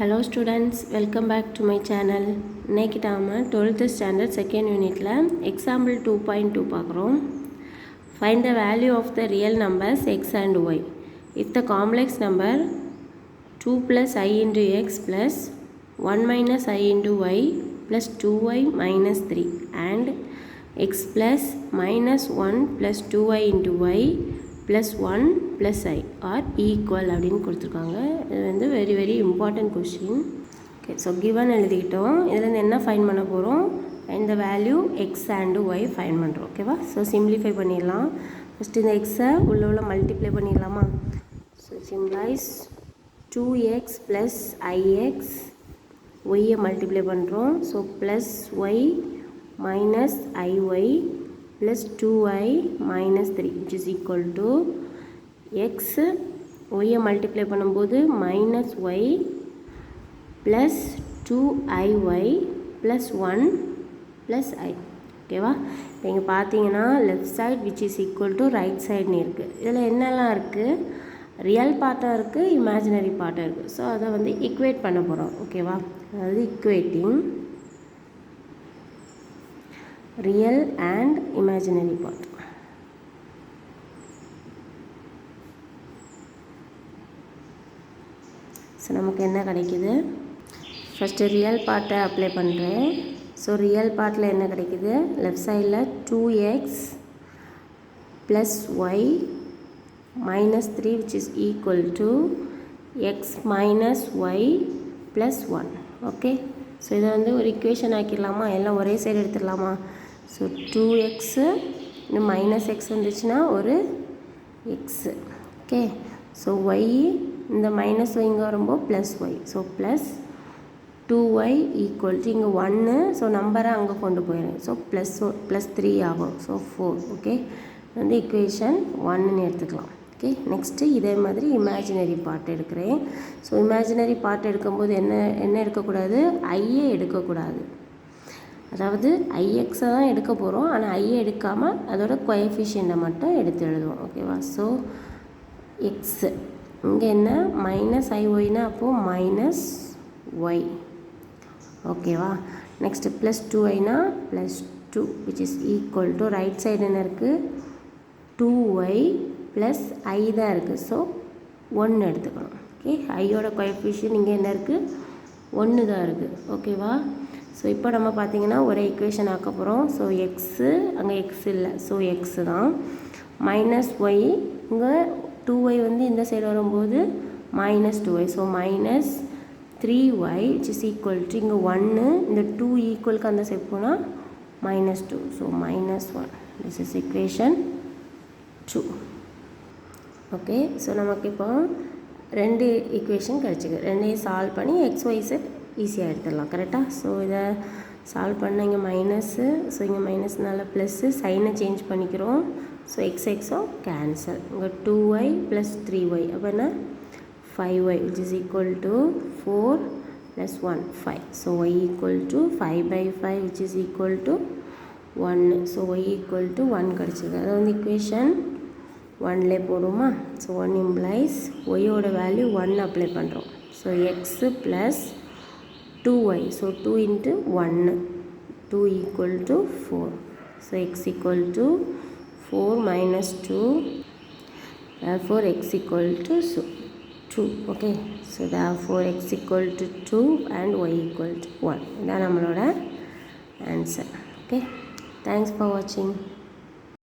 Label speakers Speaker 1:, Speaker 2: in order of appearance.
Speaker 1: Hello students, welcome back to my channel. இன்னைக்கு நாம 12th standard second unitல example 2.2 பார்க்குறோம். Find the value of the real numbers x and y. If the complex number 2 plus I into x plus 1 minus I into y plus 2y minus 3 and x plus minus 1 plus 2y into y plus 1 plus I are equal அப்படின்னு கொடுத்துருக்காங்க. இது வந்து very very important question. Okay, so given எழுதிக்கிட்டோம். இதுலேருந்து என்ன find பண்ண போகிறோம்? இந்த value x and y find பண்ணுறோம். ஓகேவா? ஸோ சிம்ப்ளிஃபை பண்ணிடலாம். ஃபஸ்ட்டு இந்த எக்ஸை உள்ள மல்டிப்ளை பண்ணிடலாமா? So simplify 2x plus i x, ஒய்யை மல்டிப்ளை பண்ணுறோம். So plus Y minus i y plus 2y minus 3 which is equal to x y multiply பண்ணும்போது minus y plus 2iy plus 1 plus I. ஓகேவா? இப்போ இங்கே பார்த்தீங்கன்னா left side which is equal to right சைட்னு இருக்குது. இதில் என்னெல்லாம் இருக்குது? ரியல் பார்ட்டாக இருக்குது, இமேஜினரி பார்ட்டாக இருக்குது. ஸோ அதை வந்து ஈக்குவேட் பண்ண போகிறோம். ஓகேவா? அதாவது equating real and imaginary part. So நமக்கு என்ன கிடைக்குது? ஃபஸ்ட்டு ரியல் பார்ட்டை அப்ளை பண்ணுறேன். ஸோ ரியல் பார்ட்டில் என்ன கிடைக்குது? லெஃப்ட் சைடில் 2x plus Y minus 3 which is equal to x minus y plus 1. Okay, so இதை வந்து ஒரு இக்குவேஷன் ஆக்கிடலாமா? எல்லாம் ஒரே சைடு எடுத்துடலாமா? ஸோ 2x இன்னும் மைனஸ் எக்ஸ் வந்துச்சுன்னா ஒரு எக்ஸு. ஓகே, ஸோ ஒய் இந்த மைனஸ் ஒய் இங்கே வரும்போது plus Y. So plus 2y equal to இங்கே 1, ஸோ நம்பரை அங்கே கொண்டு போயிடுறேன். ஸோ ப்ளஸ் 3 ஆகும். ஸோ 4. ஓகே, வந்து இக்குவேஷன் 1ன்னு எடுத்துக்கலாம். ஓகே, நெக்ஸ்ட்டு இதே மாதிரி இமேஜினரி பார்ட் எடுக்கிறேன். ஸோ இமேஜினரி பார்ட் எடுக்கும்போது என்ன எடுக்கக்கூடாது? ஐயே எடுக்கக்கூடாது. அதாவது ஐஎக்ஸை தான் எடுக்க போகிறோம். ஆனால் ஐயை எடுக்காமல் அதோட கோஎஃபிஷியண்ட்டை மட்டும் எடுத்து எழுதுவோம். ஓகேவா? ஸோ எக்ஸு இங்கே என்ன மைனஸ் ஐஒய்னா அப்போது மைனஸ் ஒய். ஓகேவா? நெக்ஸ்ட்டு ப்ளஸ் 2ஒய்னா plus 2 which is equal to right side என்ன இருக்குது? 2y ப்ளஸ் ஐ தான் இருக்குது. ஸோ 1 எடுத்துக்கணும். ஓகே, ஐயோட கோஎஃபிஷியன்ட் இங்கே என்ன இருக்குது? 1 தான் இருக்குது. ஓகேவா? ஸோ இப்போ நம்ம பார்த்திங்கன்னா ஒரே ஈக்குவேஷன் ஆக்க போகிறோம். ஸோ எக்ஸு அங்கே எக்ஸ் இல்லை, ஸோ எக்ஸு தான். மைனஸ் ஒய் இங்கே 2y வந்து இந்த சைடு வரும்போது minus 2y. So minus 3y which is equal to இங்கே 1, இந்த 2 ஈக்குவலுக்கு அந்த சைடு போனால் minus 2. So minus 1. This is equation 2. Okay, so நமக்கு இப்போ 2 ஈக்குவேஷன் கிடச்சிருக்கு. ரெண்டையும் சால்வ் பண்ணி XYZ ஈஸியாக எடுத்துடலாம். கரெக்டாக? ஸோ இதை சால்வ் பண்ண இங்கே மைனஸு, ஸோ இங்கே மைனஸ்னால ப்ளஸ்ஸு, சைனை சேஞ்ச் பண்ணிக்கிறோம். So Exo cancel. இங்கே 2y ப்ளஸ் 3y அப்போ என்ன 5y which is equal to 4 plus 1 5. So y equal to 5/5 which is equal to 1. So y equal to 1 கிடச்சிது. அதை வந்து இக்குவேஷன் 1லே போடுமா? ஸோ 1 இம்ப்ளைஸ் ஒய்யோட வேல்யூ 1 அப்ளை பண்ணுறோம். So x plus 2y. So 2 into 1, 2 equal to 4. So x equal to 4 minus 2, therefore x equal to 2. Okay, so therefore x equal to 2 and y equal to 1. இதான் நம்மளோட answer. Okay, thanks for வாட்சிங்.